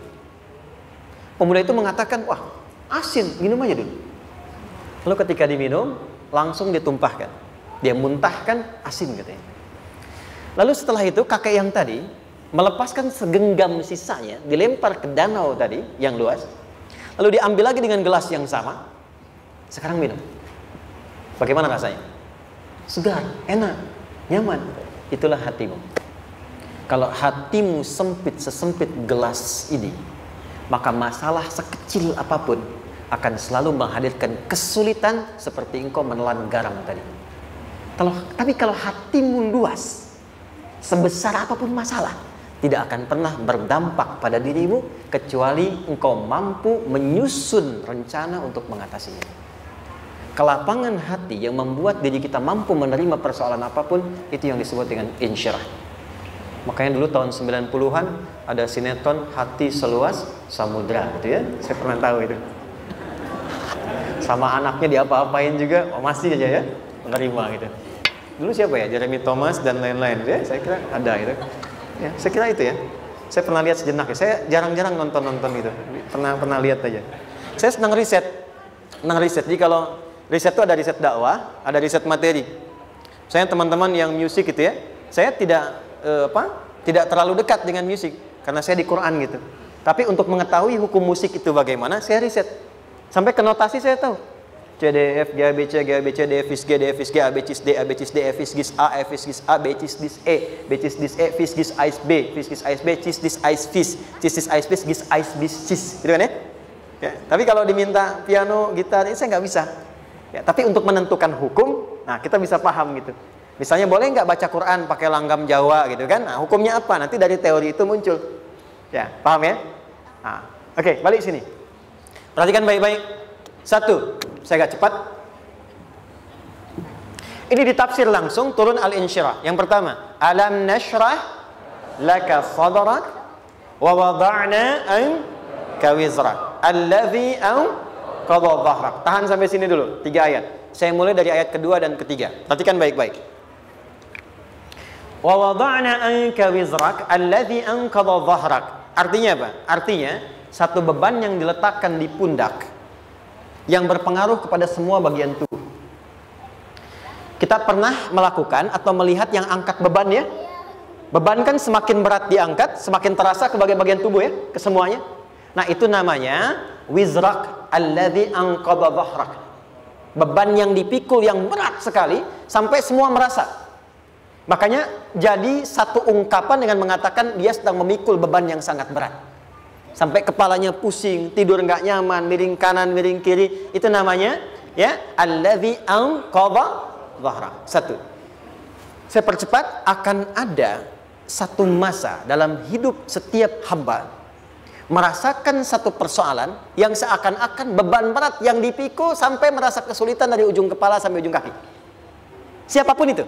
Pemuda itu mengatakan, wah, asin, minum aja dulu. Lalu ketika diminum, langsung ditumpahkan. Dia muntahkan, asin katanya. Lalu setelah itu kakek yang tadi melepaskan segenggam sisanya, dilempar ke danau tadi yang luas. Lalu diambil lagi dengan gelas yang sama. Sekarang minum. Bagaimana rasanya? Segar, enak, nyaman. Itulah hatimu. Kalau hatimu sempit sesempit gelas ini, maka masalah sekecil apapun akan selalu menghadirkan kesulitan seperti engkau menelan garam tadi. Tapi kalau hatimu luas, sebesar apapun masalah, tidak akan pernah berdampak pada dirimu kecuali engkau mampu menyusun rencana untuk mengatasinya. Kelapangan hati yang membuat diri kita mampu menerima persoalan apapun, itu yang disebut dengan insyirah. Makanya dulu tahun 90-an ada sinetron Hati Seluas Samudra gitu ya. Saya pernah tahu itu. Sama anaknya diapa-apain juga, masih aja ya menerima gitu. Dulu siapa ya? Jeremy Thomas dan lain-lain ya. Saya kira ada itu. Ya, saya kira itu ya. Saya pernah lihat sejenak ya. Saya jarang-jarang nonton itu. Pernah lihat aja. Saya senang riset. Jadi kalau riset itu ada riset dakwah, ada riset materi. Saya teman-teman yang musik gitu ya. Saya tidak terlalu dekat dengan musik karena saya di Quran gitu. Tapi untuk mengetahui hukum musik itu bagaimana, saya riset. Sampai ke notasi saya tahu. C, D, F, G, A, B, C, G, A, B, C, D, F, G, D, F, G, A, B, C, D, A, B, C, D, F, G, A, F, G, A, B, C, D, E, B, C, D, E, F, G, A, B, F, G, A, B, C, D, A, F, C, D, A, B, G, A, B, C, gitu kan ya? Ya, tapi kalau diminta piano, gitar, ini saya nggak bisa. Ya, tapi untuk menentukan hukum, nah kita bisa paham gitu. Misalnya boleh nggak baca Quran pakai langgam Jawa gitu kan? Nah, hukumnya apa? Nanti dari teori itu muncul. Ya, paham ya? Nah, oke, balik sini. Perhatikan baik-baik. 1, saya agak cepat. Ini ditafsir langsung turun Al-Insyirah. Yang pertama, alam nashrah laka sadrak wa wada'na anka wizrak allazi anqadha dhahrak. Tahan sampai sini dulu, 3 ayat. Saya mulai dari ayat kedua dan ketiga. Perhatikan baik-baik. Wa wada'na anka wizrak allazi anqadha dhahrak. Artinya apa? Artinya satu beban yang diletakkan di pundak yang berpengaruh kepada semua bagian tubuh. Kita pernah melakukan atau melihat yang angkat beban ya? Beban kan semakin berat diangkat, semakin terasa ke bagian-bagian tubuh ya, ke semuanya. Nah, itu namanya wizrak alladzi anqadha dhahrak. Beban yang dipikul yang berat sekali sampai semua merasa. Makanya jadi satu ungkapan dengan mengatakan dia sedang memikul beban yang sangat berat. Sampai kepalanya pusing, tidur nggak nyaman, miring kanan, miring kiri. Itu namanya ya alladzi anqadha dhahrak. 1. Saya percepat, akan ada satu masa dalam hidup setiap hamba merasakan satu persoalan yang seakan-akan beban berat yang dipikul sampai merasa kesulitan dari ujung kepala sampai ujung kaki. Siapapun itu.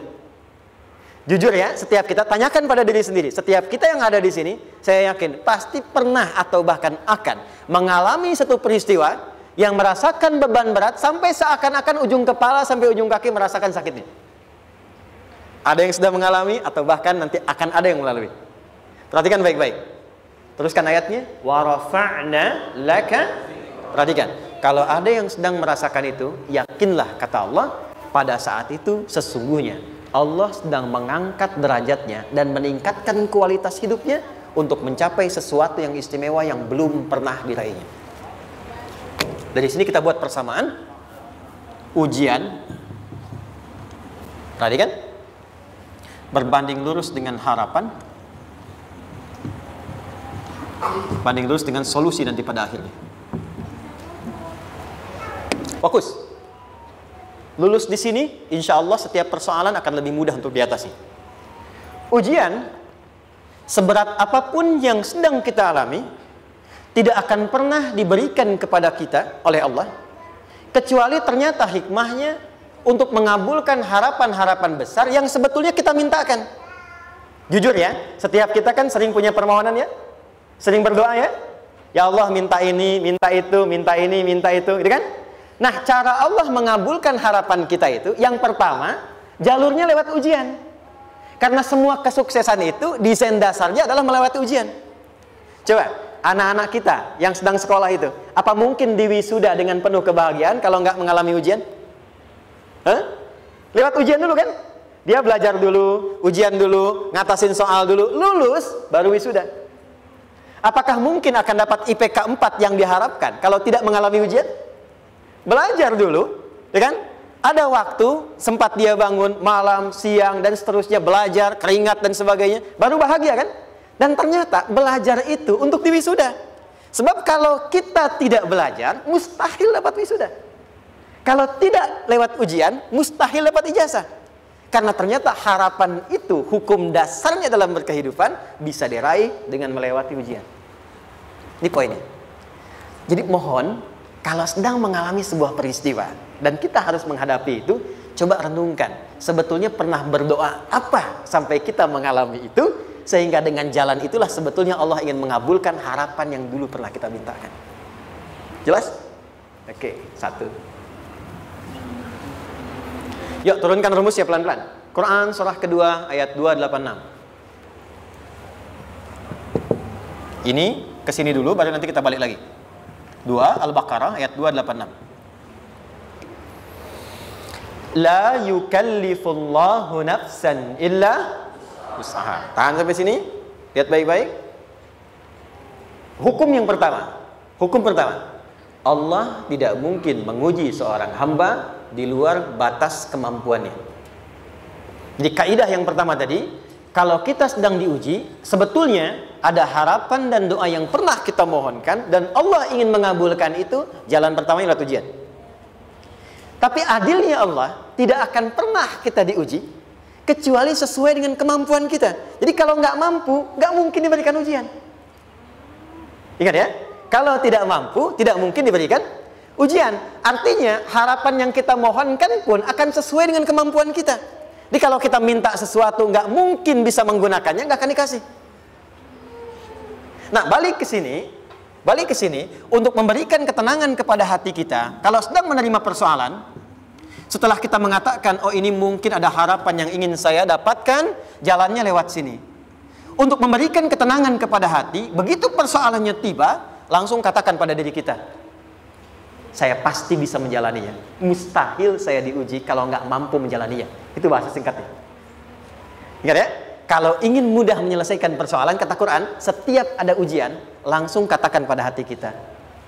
Jujur ya, setiap kita tanyakan pada diri sendiri. Setiap kita yang ada di sini, saya yakin pasti pernah atau bahkan akan mengalami satu peristiwa yang merasakan beban berat sampai seakan-akan ujung kepala sampai ujung kaki merasakan sakitnya. Ada yang sudah mengalami atau bahkan nanti akan ada yang melalui. Perhatikan baik-baik. Teruskan ayatnya. Wa rafa'na laka. Perhatikan. Kalau ada yang sedang merasakan itu, yakinlah kata Allah, pada saat itu sesungguhnya Allah sedang mengangkat derajatnya dan meningkatkan kualitas hidupnya untuk mencapai sesuatu yang istimewa yang belum pernah diraihnya. Dari sini kita buat persamaan. Ujian. Perhatikan. Berbanding lurus dengan harapan, banding lurus dengan solusi nanti pada akhirnya. Fokus. Lulus di sini, insya Allah setiap persoalan akan lebih mudah untuk diatasi. Ujian, seberat apapun yang sedang kita alami, tidak akan pernah diberikan kepada kita oleh Allah, kecuali ternyata hikmahnya untuk mengabulkan harapan-harapan besar yang sebetulnya kita mintakan. Jujur ya, setiap kita kan sering punya permohonan ya, sering berdoa ya. Ya Allah minta ini, minta itu, minta ini, minta itu, gitu kan? Nah, cara Allah mengabulkan harapan kita itu, yang pertama, jalurnya lewat ujian. Karena semua kesuksesan itu, desain dasarnya adalah melewati ujian. Coba, anak-anak kita yang sedang sekolah itu, apa mungkin diwisuda dengan penuh kebahagiaan kalau nggak mengalami ujian? Hah? Lewat ujian dulu kan? Dia belajar dulu, ujian dulu, ngatasin soal dulu, lulus, baru wisuda. Apakah mungkin akan dapat IPK 4 yang diharapkan kalau tidak mengalami ujian? Belajar dulu, ya kan? Ada waktu, sempat dia bangun malam, siang, dan seterusnya, belajar, keringat, dan sebagainya, baru bahagia kan? Dan ternyata belajar itu untuk diwisuda. Sebab kalau kita tidak belajar, mustahil dapat wisuda. Kalau tidak lewat ujian, mustahil dapat ijazah. Karena ternyata harapan itu, hukum dasarnya dalam berkehidupan, bisa diraih dengan melewati ujian. Ini poinnya. Jadi mohon, kalau sedang mengalami sebuah peristiwa, dan kita harus menghadapi itu, coba renungkan. Sebetulnya pernah berdoa apa sampai kita mengalami itu, sehingga dengan jalan itulah sebetulnya Allah ingin mengabulkan harapan yang dulu pernah kita mintakan. Jelas? Oke, satu. Yuk turunkan rumus ya pelan-pelan. Quran surah kedua ayat 286. Ini kesini dulu baru nanti kita balik lagi. 2 Al-Baqarah ayat 286. La yukallifullahu nafsan illa usaha. Tahan sampai sini. Lihat baik-baik. Hukum yang pertama. Hukum pertama. Allah tidak mungkin menguji seorang hamba di luar batas kemampuannya. Jadi kaidah yang pertama tadi, kalau kita sedang diuji, sebetulnya ada harapan dan doa yang pernah kita mohonkan dan Allah ingin mengabulkan itu, jalan pertamanya lewat ujian. Tapi adilnya Allah, tidak akan pernah kita diuji kecuali sesuai dengan kemampuan kita. Jadi kalau nggak mampu, nggak mungkin diberikan ujian. Ingat ya, kalau tidak mampu, tidak mungkin diberikan ujian. Artinya harapan yang kita mohonkan pun akan sesuai dengan kemampuan kita. Jadi kalau kita minta sesuatu nggak mungkin bisa menggunakannya, nggak akan dikasih. Nah, balik ke sini untuk memberikan ketenangan kepada hati kita. Kalau sedang menerima persoalan, setelah kita mengatakan, oh ini mungkin ada harapan yang ingin saya dapatkan, jalannya lewat sini. Untuk memberikan ketenangan kepada hati, begitu persoalannya tiba, langsung katakan pada diri kita, saya pasti bisa menjalaninya. Mustahil saya diuji kalau nggak mampu menjalaninya. Itu bahasa singkatnya. Ingat ya, kalau ingin mudah menyelesaikan persoalan, kata Quran, setiap ada ujian, langsung katakan pada hati kita,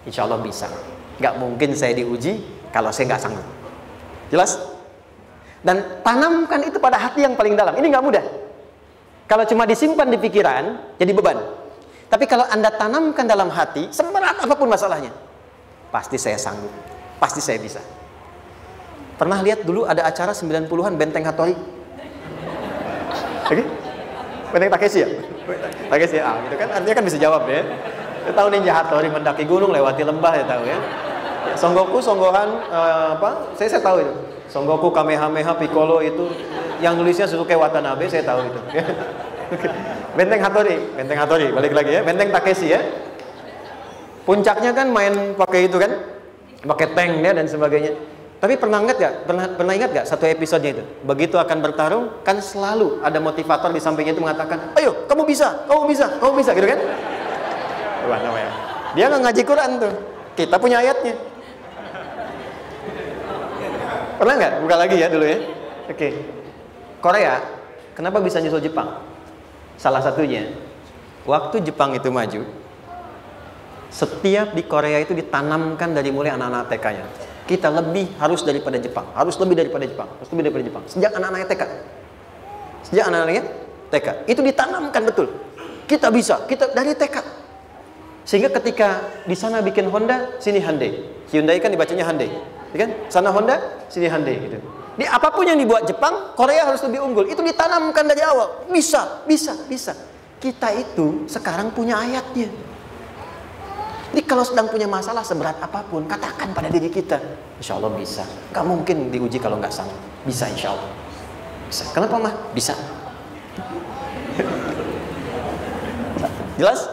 insya Allah bisa. Nggak mungkin saya diuji kalau saya nggak sanggup. Jelas? Dan tanamkan itu pada hati yang paling dalam. Ini nggak mudah. Kalau cuma disimpan di pikiran, jadi beban. Tapi kalau Anda tanamkan dalam hati, seberat apapun masalahnya, pasti saya sanggup, pasti saya bisa. Pernah lihat dulu ada acara 90-an Benteng Hattori? Oke? Benteng Takeshi ya? Takeshi ya, gitu kan artinya kan bisa jawab ya. Saya tahu Ninja Hattori mendaki gunung lewati lembah, ya tahu ya. Son Goku, Son Gohan, saya tahu itu. Son Goku, Kamehameha, Piccolo itu yang nulisnya Suzuki Watanabe, saya tahu itu. Benteng Hattori, balik lagi ya. Benteng Takeshi ya. Puncaknya kan main pakai itu kan, pakai tank ya dan sebagainya. Tapi pernah ingat gak satu episodenya itu? Begitu akan bertarung, kan selalu ada motivator di sampingnya itu mengatakan, ayo kamu bisa, gitu kan? Wah, namanya. Dia nggak ngaji Quran tuh. Kita punya ayatnya. Pernah nggak? Buka lagi ya dulu ya. Oke. Korea, kenapa bisa nyusul Jepang? Salah satunya, waktu Jepang itu maju, setiap di Korea itu ditanamkan dari mulai anak-anak TK-nya. Kita harus lebih daripada Jepang. Sejak anak-anaknya TK. Itu ditanamkan betul. Kita bisa, kita dari TK. Sehingga ketika di sana bikin Honda, sini Hyundai. Hyundai kan dibacanya Hyundai. Ya kan? Sana Honda, sini Hyundai gitu. Di apapun yang dibuat Jepang, Korea harus lebih unggul. Itu ditanamkan dari awal. Bisa. Kita itu sekarang punya ayatnya. Jadi kalau sedang punya masalah seberat apapun, katakan pada diri kita, insya Allah bisa. Gak mungkin diuji kalau nggak sanggup. Bisa insya Allah. Bisa. Kenapa mah? Bisa. Jelas?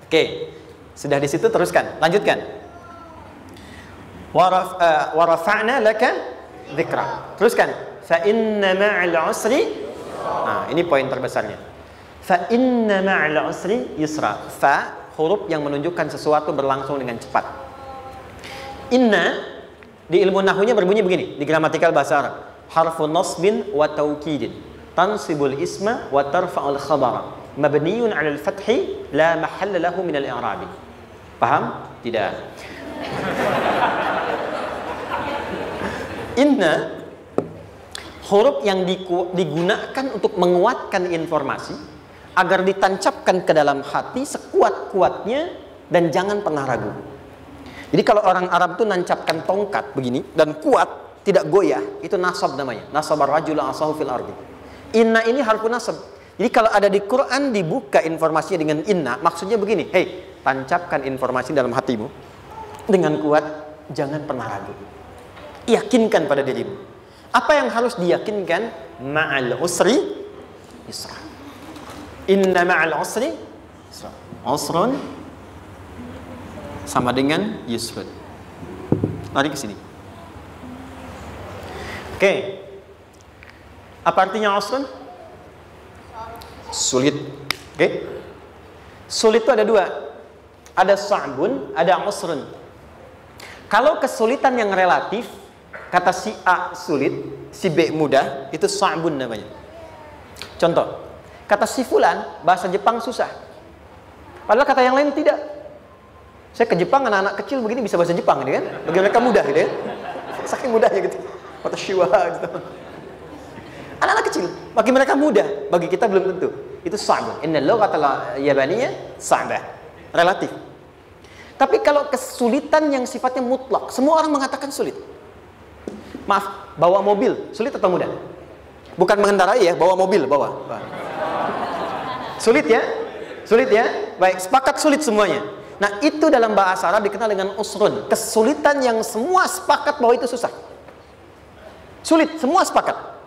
Oke. Sudah di situ teruskan. Lanjutkan. Warafa'na laka dzikra. Teruskan. Fa inna ma'al usri. Nah, ini poin terbesarnya. Fa inna ma'al usri yusra. Fa huruf yang menunjukkan sesuatu berlangsung dengan cepat. Inna di ilmu nahwunya berbunyi begini, di gramatikal bahasa Arab. Harfu nasbin wa taukidin, tansibul isma wa tarfa'ul khabara, mabniyun 'alal fathi la mahalla lahu min al-i'rab. Paham? Tidak. Inna huruf yang digunakan untuk menguatkan informasi agar ditancapkan ke dalam hati sekuat-kuatnya dan jangan pernah ragu. Jadi kalau orang Arab itu nancapkan tongkat begini dan kuat, tidak goyah, itu nasab namanya. Nasabar rajula asahu fil ardi. Inna ini harfun nasab. Jadi kalau ada di Quran dibuka informasinya dengan inna, maksudnya begini, hei, tancapkan informasi dalam hatimu dengan kuat, jangan pernah ragu. Yakinkan pada dirimu. Apa yang harus diyakinkan? Ma'al usri yusra. Inna ma'al usri yusra. Usrun sama dengan yusrun. Lari ke sini. Oke. Apa artinya usrun? Sulit. Oke. Sulit itu ada dua. Ada sa'bun, ada usrun. Kalau kesulitan yang relatif, kata si A sulit, si B mudah, itu sa'bun namanya. Contoh, kata si fulan, bahasa Jepang susah. Padahal kata yang lain tidak. Saya ke Jepang, anak-anak kecil begini bisa bahasa Jepang gitu kan. Bagi mereka mudah gitu ya. Saking mudahnya gitu. Kata shiwa gitu. Anak-anak kecil, bagi mereka mudah, bagi kita belum tentu. Itu sa'bun. Inna lughatal yabaniyah sa'bah. Relatif. Tapi kalau kesulitan yang sifatnya mutlak, semua orang mengatakan sulit. Maaf, bawa mobil, sulit atau mudah? Bukan mengendarai ya, bawa mobil, bawa. Sulit ya? Sulit ya? Baik, sepakat sulit semuanya. Nah, itu dalam bahasa Arab dikenal dengan usrun. Kesulitan yang semua sepakat bahwa itu susah. Sulit, semua sepakat.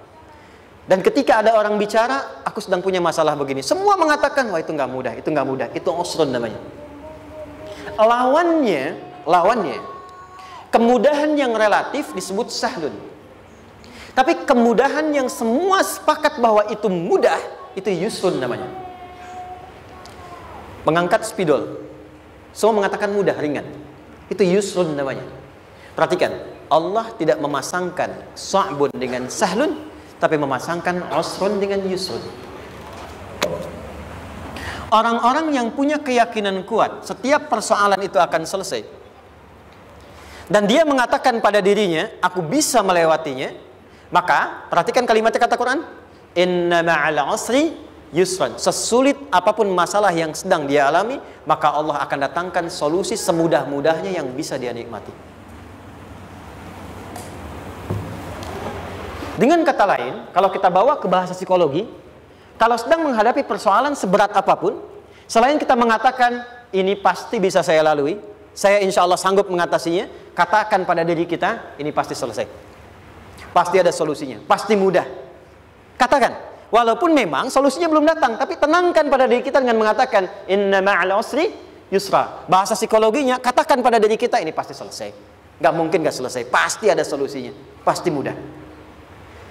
Dan ketika ada orang bicara, aku sedang punya masalah begini. Semua mengatakan, wah itu nggak mudah, itu nggak mudah. Itu usrun namanya. Lawannya, kemudahan yang relatif disebut sahlun. Tapi kemudahan yang semua sepakat bahwa itu mudah, itu yusrun namanya. Mengangkat spidol, semua mengatakan mudah, ringan. Itu yusrun namanya. Perhatikan, Allah tidak memasangkan sa'bun dengan sahlun, tapi memasangkan usrun dengan yusrun. Orang-orang yang punya keyakinan kuat, setiap persoalan itu akan selesai. Dan dia mengatakan pada dirinya, aku bisa melewatinya. Maka, perhatikan kalimatnya kata Quran. Inna ma'al usri yusran. Sesulit apapun masalah yang sedang dia alami, maka Allah akan datangkan solusi semudah-mudahnya yang bisa dia nikmati. Dengan kata lain, kalau kita bawa ke bahasa psikologi, kalau sedang menghadapi persoalan seberat apapun, selain kita mengatakan, ini pasti bisa saya lalui, saya insya Allah sanggup mengatasinya, katakan pada diri kita, ini pasti selesai. Pasti ada solusinya, pasti mudah. Katakan, walaupun memang solusinya belum datang, tapi tenangkan pada diri kita dengan mengatakan, inna ma'al usri yusra. Bahasa psikologinya, katakan pada diri kita, ini pasti selesai. Nggak mungkin nggak selesai, pasti ada solusinya, pasti mudah.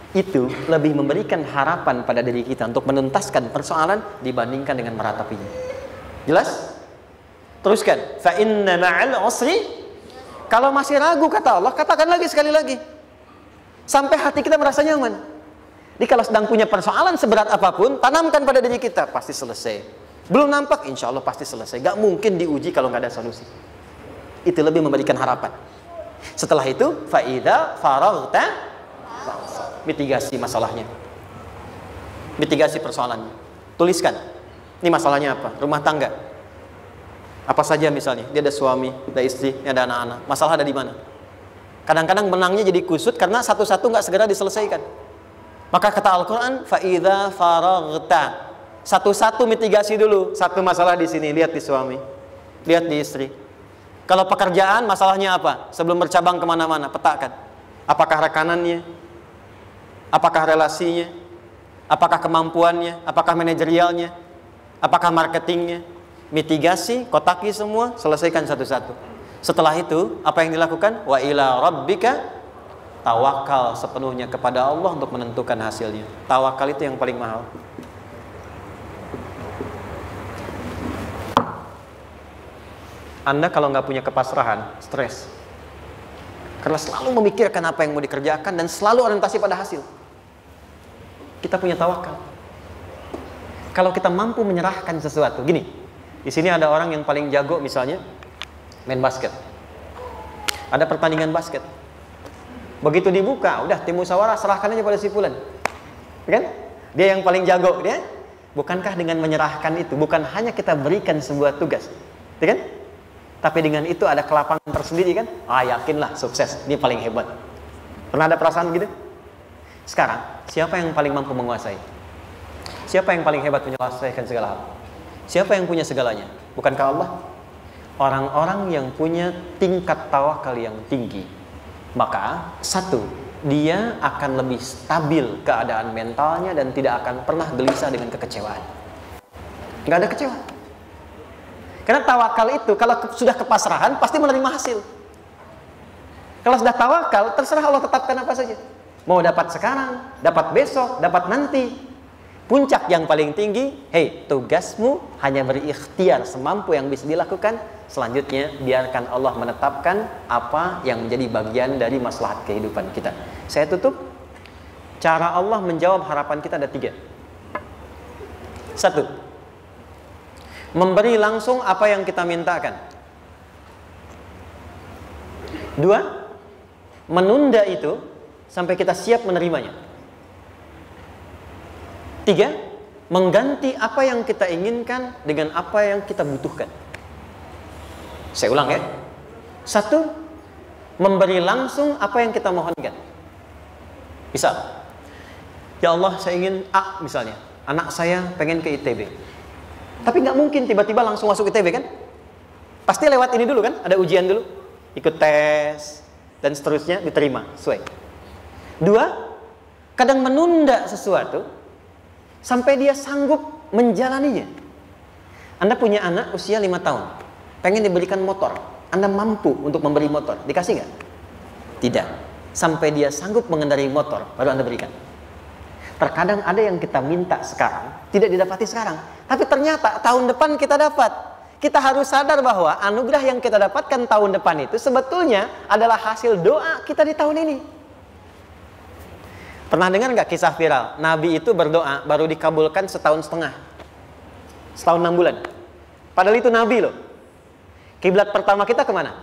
Itu lebih memberikan harapan pada diri kita untuk menuntaskan persoalan dibandingkan dengan meratapinya. Jelas? Teruskan. Fa inna ma'al usri. Kalau masih ragu kata Allah, katakan lagi sekali lagi. Sampai hati kita merasa nyaman. Jadi kalau sedang punya persoalan seberat apapun, tanamkan pada diri kita, pasti selesai. Belum nampak, insya Allah pasti selesai. Gak mungkin diuji kalau gak ada solusi. Itu lebih memberikan harapan. Setelah itu, fa'idha faraghta, mitigasi masalahnya, mitigasi persoalannya. Tuliskan, ini masalahnya apa? Rumah tangga. Apa saja misalnya, dia ada suami, ada istri, ada anak-anak. Masalah ada di mana? Kadang-kadang benangnya jadi kusut karena satu-satu nggak segera diselesaikan. Maka kata Al-Quran, fa'idha faraghta, satu-satu mitigasi dulu. Satu masalah di sini, lihat di suami, lihat di istri. Kalau pekerjaan, masalahnya apa? Sebelum bercabang kemana-mana, petakan. Apakah rekanannya? Apakah relasinya? Apakah kemampuannya? Apakah manajerialnya? Apakah marketingnya? Mitigasi, kotaki semua, selesaikan satu-satu. Setelah itu, apa yang dilakukan? Wa ila rabbika, tawakal sepenuhnya kepada Allah untuk menentukan hasilnya. Tawakal itu yang paling mahal. Anda kalau nggak punya kepasrahan, stres. Karena selalu memikirkan apa yang mau dikerjakan dan selalu orientasi pada hasil. Kita punya tawakal. Kalau kita mampu menyerahkan sesuatu, gini, di sini ada orang yang paling jago misalnya main basket. Ada pertandingan basket. Begitu dibuka, udah tim musyawarah serahkan aja pada si fulan. Kan? Dia yang paling jago, dia. Bukankah dengan menyerahkan itu bukan hanya kita berikan sebuah tugas, ya kan? Tapi dengan itu ada kelapangan tersendiri kan? Yakinlah sukses, ini paling hebat. Pernah ada perasaan gitu? Sekarang, siapa yang paling mampu menguasai? Siapa yang paling hebat menyelesaikan segala hal? Siapa yang punya segalanya? Bukankah Allah? Orang-orang yang punya tingkat tawakal yang tinggi, maka satu, dia akan lebih stabil keadaan mentalnya dan tidak akan pernah gelisah dengan kekecewaan. Nggak ada kecewa. Karena tawakal itu kalau sudah kepasrahan pasti menerima hasil. Kalau sudah tawakal, terserah Allah tetapkan apa saja. Mau dapat sekarang, dapat besok, dapat nanti. Puncak yang paling tinggi, tugasmu hanya berikhtiar semampu yang bisa dilakukan. Selanjutnya, biarkan Allah menetapkan apa yang menjadi bagian dari maslahat kehidupan kita. Saya tutup. Cara Allah menjawab harapan kita ada 3. 1. Memberi langsung apa yang kita mintakan. 2. Menunda itu sampai kita siap menerimanya. 3. Mengganti apa yang kita inginkan dengan apa yang kita butuhkan. Saya ulang ya. 1. Memberi langsung apa yang kita mohonkan. Misal, ya Allah saya ingin A misalnya, anak saya pengen ke ITB. Tapi nggak mungkin tiba-tiba langsung masuk ITB kan? Pasti lewat ini dulu kan? Ada ujian dulu, ikut tes dan seterusnya diterima sesuai. 2. Kadang menunda sesuatu sampai dia sanggup menjalaninya. Anda punya anak usia 5 tahun, pengen diberikan motor. Anda mampu untuk memberi motor, dikasih nggak? Tidak. Sampai dia sanggup mengendarai motor, baru Anda berikan. Terkadang ada yang kita minta sekarang, tidak didapati sekarang. Tapi ternyata tahun depan kita dapat. Kita harus sadar bahwa anugerah yang kita dapatkan tahun depan itu sebetulnya adalah hasil doa kita di tahun ini. Pernah dengar nggak kisah viral? Nabi itu berdoa, baru dikabulkan setahun setengah. Setahun 6 bulan. Padahal itu Nabi loh. Kiblat pertama kita kemana?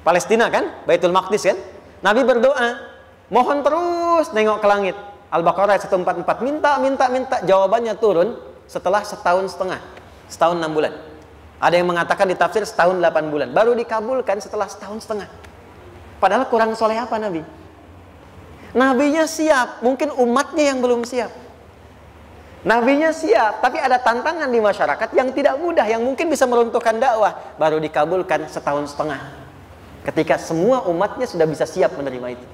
Palestina kan? Baitul Maqdis kan? Nabi berdoa, mohon terus nengok ke langit. Al-Baqarah 144, minta, jawabannya turun setelah setahun setengah, setahun 6 bulan. Ada yang mengatakan di tafsir setahun 8 bulan, baru dikabulkan setelah setahun setengah. Padahal kurang soleh apa Nabi? Nabinya siap, mungkin umatnya yang belum siap. Nabinya siap, tapi ada tantangan di masyarakat yang tidak mudah, yang mungkin bisa meruntuhkan dakwah, baru dikabulkan setahun setengah. Ketika semua umatnya sudah bisa siap menerima itu.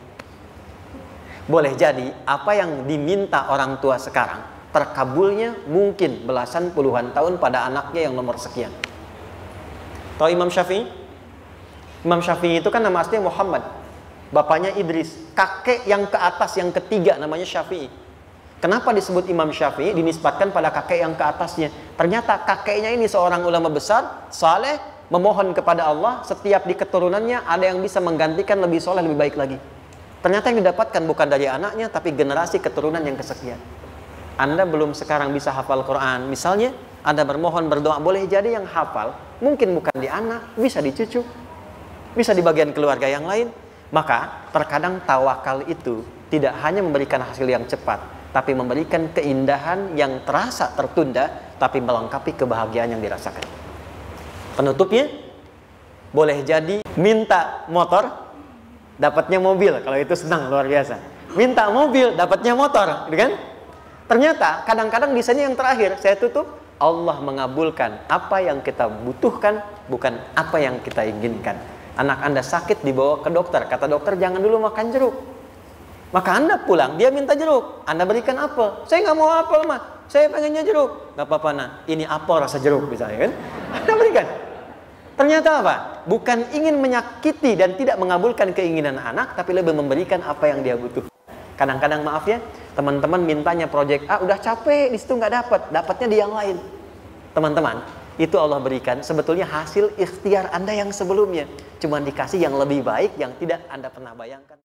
Boleh jadi apa yang diminta orang tua sekarang terkabulnya mungkin belasan puluhan tahun pada anaknya yang nomor sekian. Tahu Imam Syafi'i? Imam Syafi'i itu kan nama aslinya Muhammad, bapaknya Idris, kakek yang ke atas yang ketiga namanya Syafi'i. Kenapa disebut Imam Syafi'i? Dinisbatkan pada kakek yang ke atasnya. Ternyata kakeknya ini seorang ulama besar, saleh, memohon kepada Allah, setiap di keturunannya ada yang bisa menggantikan lebih soleh, lebih baik lagi. Ternyata yang didapatkan bukan dari anaknya, tapi generasi keturunan yang kesekian. Anda belum sekarang bisa hafal Quran, misalnya Anda bermohon, berdoa, boleh jadi yang hafal mungkin bukan di anak, bisa di cucu, bisa di bagian keluarga yang lain. Maka terkadang tawakal itu tidak hanya memberikan hasil yang cepat, tapi memberikan keindahan yang terasa tertunda, tapi melengkapi kebahagiaan yang dirasakan. Penutupnya, boleh jadi minta motor, dapatnya mobil. Kalau itu senang, luar biasa. Minta mobil, dapatnya motor, gitu kan? Ternyata kadang-kadang desainnya yang terakhir, saya tutup, Allah mengabulkan apa yang kita butuhkan, bukan apa yang kita inginkan. Anak Anda sakit, dibawa ke dokter, kata dokter jangan dulu makan jeruk. Maka Anda pulang, dia minta jeruk, Anda berikan apel. Saya nggak mau apel mah, saya pengennya jeruk. Nggak apa-apa nah, ini apel rasa jeruk misalnya kan, Anda berikan. Ternyata apa? Bukan ingin menyakiti dan tidak mengabulkan keinginan anak, tapi lebih memberikan apa yang dia butuh. Kadang-kadang maaf ya, teman-teman mintanya proyek A, udah capek di situ nggak dapat, dapatnya di yang lain. Teman-teman, itu Allah berikan sebetulnya hasil ikhtiar Anda yang sebelumnya, cuma dikasih yang lebih baik yang tidak Anda pernah bayangkan.